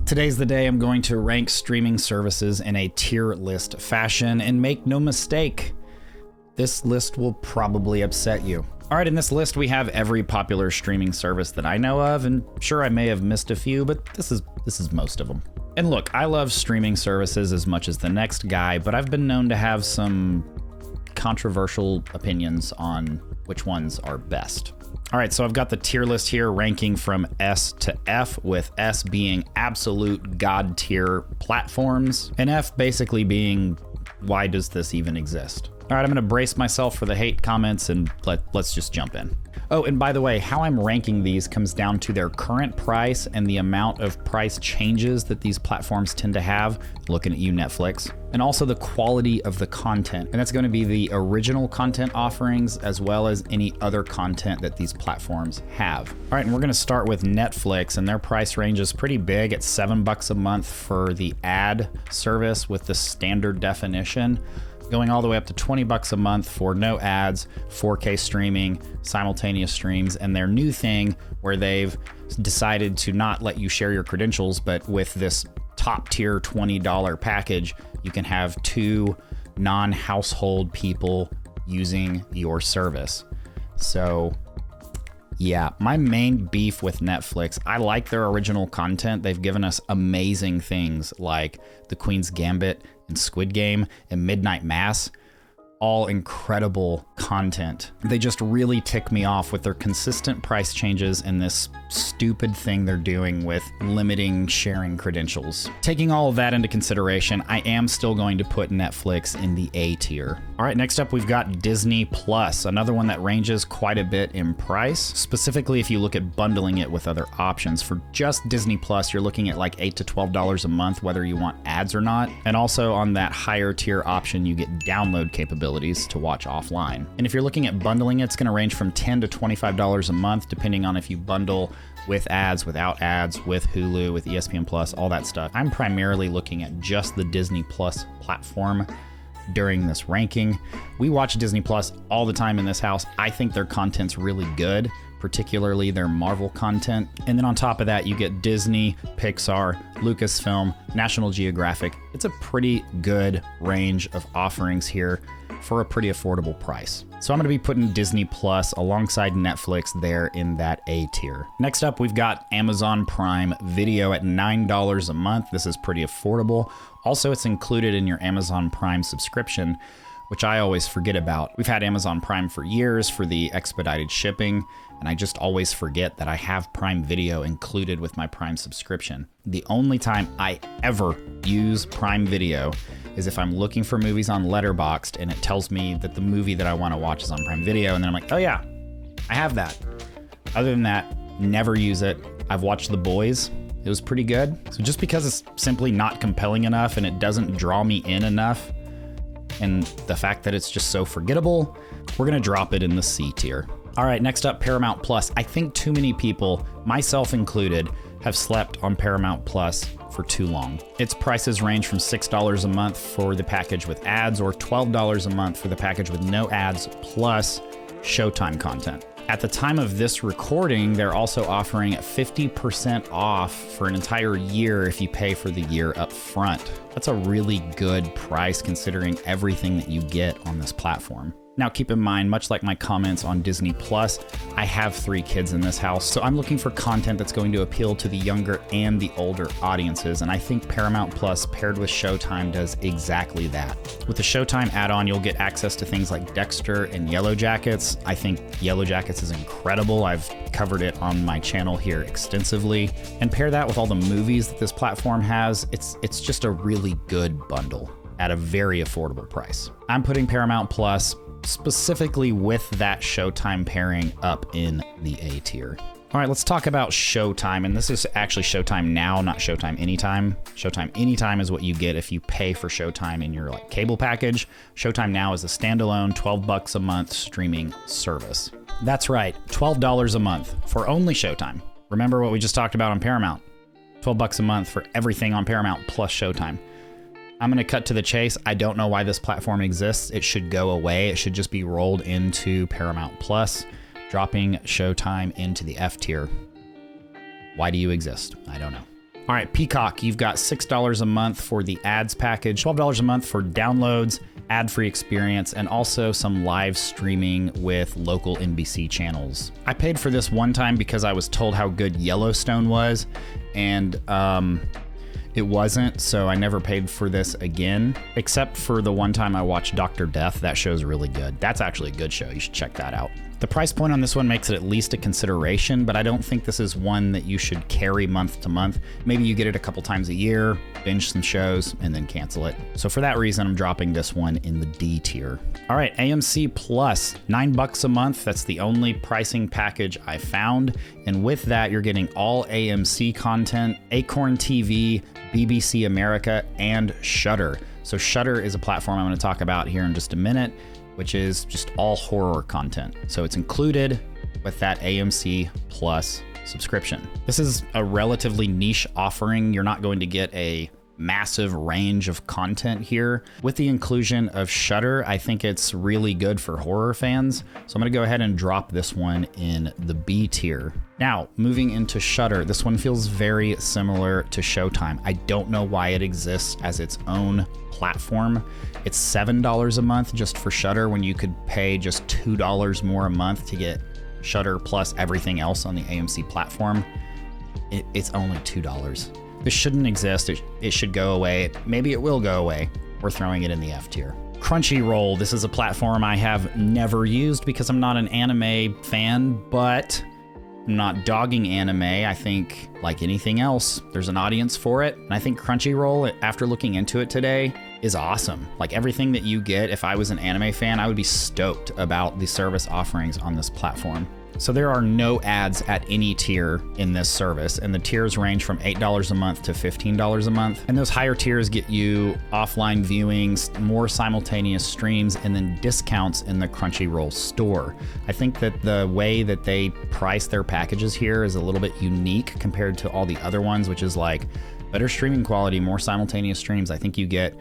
Today's the day I'm going to rank streaming services in a tier list fashion, and make no mistake, this list will probably upset you. All right, in this list we have every popular streaming service that I know of, and sure, I may have missed a few, but this is most of them. And look, I love streaming services as much as the next guy, but I've been known to have some controversial opinions on which ones are best. All right, so I've got the tier list here ranking from S to F, with S being absolute god tier platforms, and F basically being, why does this even exist? All right, I'm gonna brace myself for the hate comments and let's just jump in. Oh, and by the way, how I'm ranking these comes down to their current price and the amount of price changes that these platforms tend to have, looking at you, Netflix, and also the quality of the content. And that's gonna be the original content offerings as well as any other content that these platforms have. All right, and we're gonna start with Netflix, and their price range is pretty big at $7 a month for the ad service with the standard definition, going all the way up to $20 a month for no ads, 4K streaming, simultaneous streams, and their new thing where they've decided to not let you share your credentials, but with this top tier $20 package, you can have 2 non-household people using your service. So yeah, my main beef with Netflix, I like their original content. They've given us amazing things like The Queen's Gambit and Squid Game and Midnight Mass, all incredible content. They just really tick me off with their consistent price changes and this stupid thing they're doing with limiting sharing credentials. Taking all of that into consideration, I am still going to put Netflix in the A tier. All right, next up we've got Disney Plus, another one that ranges quite a bit in price, specifically if you look at bundling it with other options. For just Disney Plus, you're looking at like $8 to $12 a month, whether you want ads or not. And also on that higher tier option, you get download capabilities to watch offline. And if you're looking at bundling, it's gonna range from $10 to $25 a month, depending on if you bundle with ads, without ads, with Hulu, with ESPN Plus, all that stuff. I'm primarily looking at just the Disney Plus platform during this ranking. We watch Disney Plus all the time in this house. I think their content's really good, particularly their Marvel content. And then on top of that, you get Disney, Pixar, Lucasfilm, National Geographic. It's a pretty good range of offerings here for a pretty affordable price. So I'm gonna be putting Disney Plus alongside Netflix there in that A tier. Next up, we've got Amazon Prime Video at $9 a month. This is pretty affordable. Also, it's included in your Amazon Prime subscription, which I always forget about. We've had Amazon Prime for years for the expedited shipping, and I just always forget that I have Prime Video included with my Prime subscription. The only time I ever use Prime Video is if I'm looking for movies on Letterboxd and it tells me that the movie that I want to watch is on Prime Video, and then I'm like, oh yeah, I have that. Other than that, never use it. I've watched The Boys. It was pretty good. So just because it's simply not compelling enough and it doesn't draw me in enough, and the fact that it's just so forgettable, we're gonna drop it in the C tier. All right, next up, Paramount Plus. I think too many people, myself included, have slept on Paramount Plus for too long. Its prices range from $6 a month for the package with ads, or $12 a month for the package with no ads plus Showtime content. At the time of this recording, they're also offering 50% off for an entire year if you pay for the year up front. That's a really good price considering everything that you get on this platform. Now keep in mind, much like my comments on Disney Plus, I have 3 kids in this house, so I'm looking for content that's going to appeal to the younger and the older audiences, and I think Paramount Plus paired with Showtime does exactly that. With the Showtime add-on, you'll get access to things like Dexter and Yellow Jackets. I think Yellow Jackets is incredible. I've covered it on my channel here extensively. And pair that with all the movies that this platform has, it's just a really good bundle at a very affordable price. I'm putting Paramount Plus specifically with that Showtime pairing up in the A tier. All right, let's talk about Showtime, and this is actually Showtime Now, not Showtime Anytime. Showtime Anytime is what you get if you pay for Showtime in your cable package. Showtime Now is a standalone $12 a month streaming service. That's right, $12 a month for only Showtime. Remember what we just talked about on Paramount. $12 a month for everything on Paramount plus Showtime. I'm going to cut to the chase. I don't know why this platform exists. It should go away. It should just be rolled into Paramount Plus, dropping Showtime into the F tier. Why do you exist? I don't know. All right, Peacock, you've got $6 a month for the ads package, $12 a month for downloads, ad-free experience, and also some live streaming with local NBC channels. I paid for this one time because I was told how good Yellowstone was, and it wasn't, so I never paid for this again, except for the one time I watched Dr. Death. That show's really good. That's actually a good show. You should check that out. The price point on this one makes it at least a consideration, but I don't think this is one that you should carry month to month. Maybe you get it a couple times a year, binge some shows, and then cancel it. So for that reason, I'm dropping this one in the D tier. All right, AMC Plus, $9 a month. That's the only pricing package I found. And with that, you're getting all AMC content, Acorn TV, BBC America, and Shudder. So Shudder is a platform I'm going to talk about here in just a minute, which is just all horror content. So it's included with that AMC Plus subscription. This is a relatively niche offering. You're not going to get a massive range of content here. With the inclusion of Shudder, I think it's really good for horror fans. So I'm gonna go ahead and drop this one in the B tier. Now, moving into Shudder, this one feels very similar to Showtime. I don't know why it exists as its own platform. It's $7 a month just for Shudder when you could pay just $2 more a month to get Shudder plus everything else on the AMC platform. It's only $2. This shouldn't exist. It should go away. Maybe it will go away. We're throwing it in the F tier. Crunchyroll. This is a platform I have never used because I'm not an anime fan, but I'm not dogging anime. I think, like anything else, there's an audience for it. And I think Crunchyroll, after looking into it today, is awesome. Like everything that you get, if I was an anime fan, I would be stoked about the service offerings on this platform. So there are no ads at any tier in this service, and the tiers range from $8 a month to $15 a month. And those higher tiers get you offline viewings, more simultaneous streams, and then discounts in the Crunchyroll store. I think that the way that they price their packages here is a little bit unique compared to all the other ones, which is like better streaming quality, more simultaneous streams. I think you get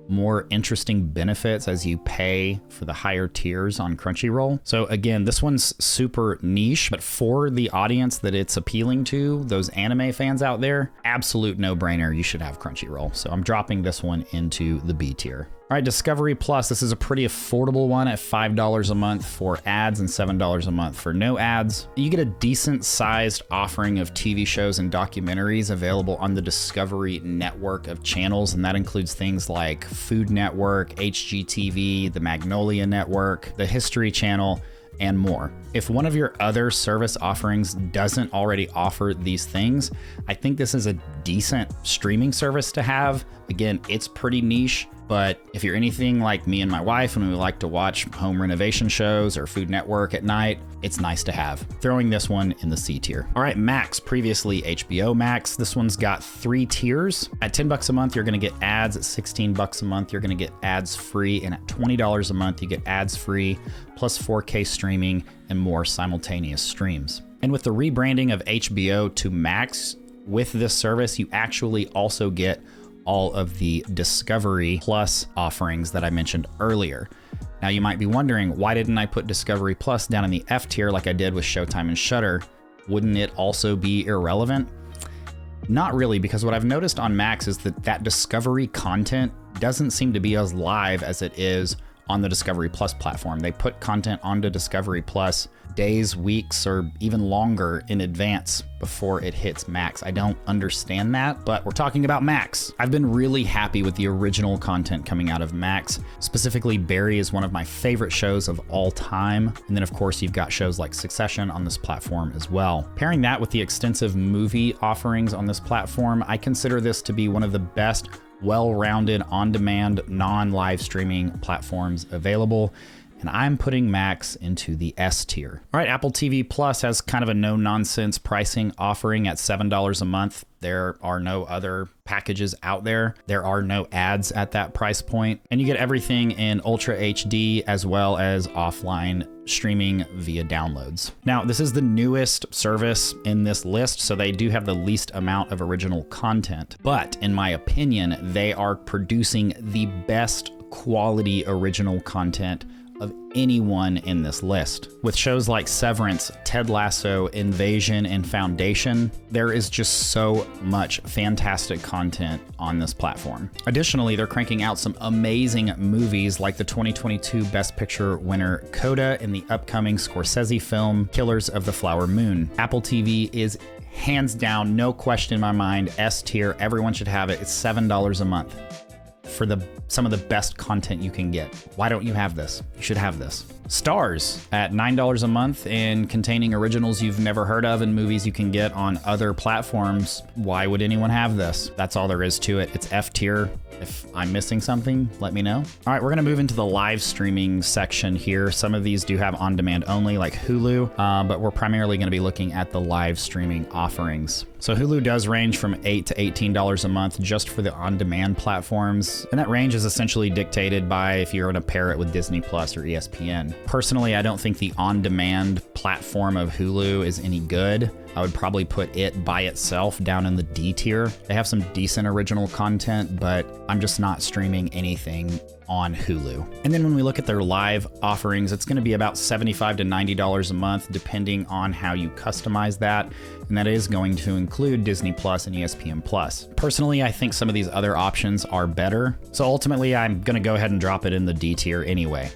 more interesting benefits as you pay for the higher tiers on Crunchyroll. So again, this one's super niche, but for the audience that it's appealing to, those anime fans out there, absolute no-brainer. You should have Crunchyroll. So I'm dropping this one into the B tier. All right, Discovery Plus. This is a pretty affordable one at $5 a month for ads and $7 a month for no ads. You get a decent sized offering of TV shows and documentaries available on the Discovery network of channels, and that includes things like Food Network, HGTV, the Magnolia Network, the History Channel, and more. If one of your other service offerings doesn't already offer these things, I think this is a decent streaming service to have. Again, it's pretty niche, but if you're anything like me and my wife and we like to watch home renovation shows or Food Network at night, it's nice to have. Throwing this one in the C tier. All right, Max, previously HBO Max. This one's got 3 tiers. At $10 a month, you're gonna get ads. At $16 a month, you're gonna get ads free. And at $20 a month, you get ads free, plus 4K streaming and more simultaneous streams. And with the rebranding of HBO to Max, with this service, you actually also get all of the Discovery Plus offerings that I mentioned earlier. Now you might be wondering, why didn't I put Discovery Plus down in the F tier like I did with Showtime and Shudder? Wouldn't it also be irrelevant? Not really, because what I've noticed on Max is that Discovery content doesn't seem to be as live as it is on the Discovery Plus platform. They put content onto Discovery Plus days, weeks, or even longer in advance before it hits Max. I don't understand that, but we're talking about Max. I've been really happy with the original content coming out of Max. Specifically, Barry is one of my favorite shows of all time. And then of course, you've got shows like Succession on this platform as well. Pairing that with the extensive movie offerings on this platform, I consider this to be one of the best well-rounded, on-demand, non-live streaming platforms available. And I'm putting Max into the S tier. All right, Apple TV Plus has kind of a no-nonsense pricing offering at $7 a month. There are no other packages out there. There are no ads at that price point. And you get everything in Ultra HD as well as offline streaming via downloads. Now, this is the newest service in this list, so they do have the least amount of original content. But in my opinion, they are producing the best quality original content of anyone in this list. With shows like Severance, Ted Lasso, Invasion, and Foundation, there is just so much fantastic content on this platform. Additionally, they're cranking out some amazing movies like the 2022 Best Picture winner Coda and the upcoming Scorsese film Killers of the Flower Moon. Apple TV is hands down, no question in my mind, S tier. Everyone should have it. It's $7 a month for some of the best content you can get. Why don't you have this? You should have this. Stars at $9 a month and containing originals you've never heard of and movies you can get on other platforms. Why would anyone have this? That's all there is to it. It's F tier. If I'm missing something, let me know. All right, we're gonna move into the live streaming section here. Some of these do have on-demand only, like Hulu, but we're primarily gonna be looking at the live streaming offerings. So Hulu does range from $8 to $18 a month just for the on-demand platforms. And that range is essentially dictated by if you're gonna pair it with Disney Plus or ESPN. Personally, I don't think the on-demand platform of Hulu is any good. I would probably put it by itself down in the D tier. They have some decent original content, but I'm just not streaming anything on Hulu. And then when we look at their live offerings, it's gonna be about $75 to $90 a month, depending on how you customize that. And that is going to include Disney Plus and ESPN Plus. Personally, I think some of these other options are better. So ultimately, I'm gonna go ahead and drop it in the D tier anyway.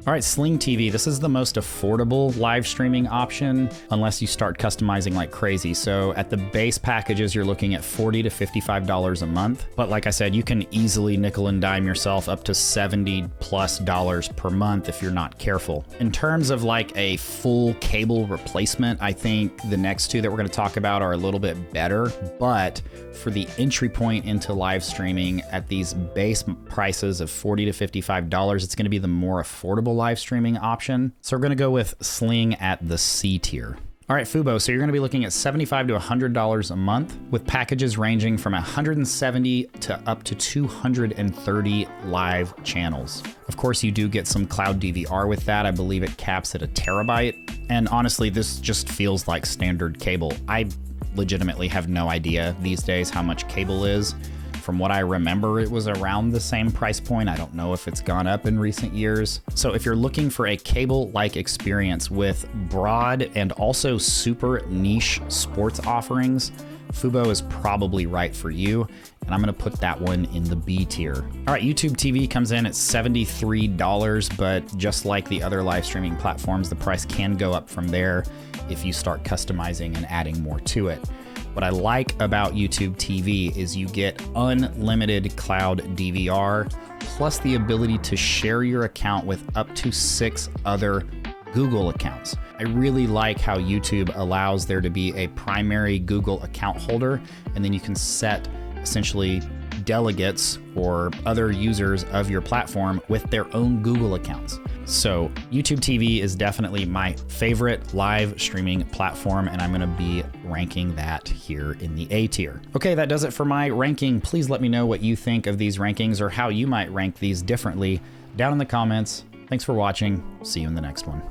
All right, Sling TV. This is the most affordable live streaming option unless you start customizing like crazy. So at the base packages, you're looking at $40 to $55 a month. But like I said, you can easily nickel and dime yourself up to $70+ per month if you're not careful. In terms of like a full cable replacement, I think the next two that we're gonna talk about are a little bit better. But for the entry point into live streaming at these base prices of $40 to $55, it's gonna be the more affordable live streaming option. So we're gonna go with Sling at the C tier. All right, Fubo, so you're gonna be looking at $75 to $100 a month with packages ranging from 170 to up to 230 live channels. Of course, you do get some cloud DVR with that. I believe it caps at 1 terabyte. And honestly, this just feels like standard cable. I legitimately have no idea these days how much cable is. From what I remember, it was around the same price point. I don't know if it's gone up in recent years. So if you're looking for a cable-like experience with broad and also super niche sports offerings, Fubo is probably right for you, and I'm gonna put that one in the B tier. All right, YouTube TV comes in at $73, but just like the other live streaming platforms, the price can go up from there if you start customizing and adding more to it. What I like about YouTube TV is you get unlimited cloud DVR, plus the ability to share your account with up to 6 other Google accounts. I really like how YouTube allows there to be a primary Google account holder, and then you can set essentially delegates or other users of your platform with their own Google accounts. So YouTube TV is definitely my favorite live streaming platform, and I'm gonna be ranking that here in the A tier. Okay, that does it for my ranking. Please let me know what you think of these rankings or how you might rank these differently down in the comments. Thanks for watching. See you in the next one.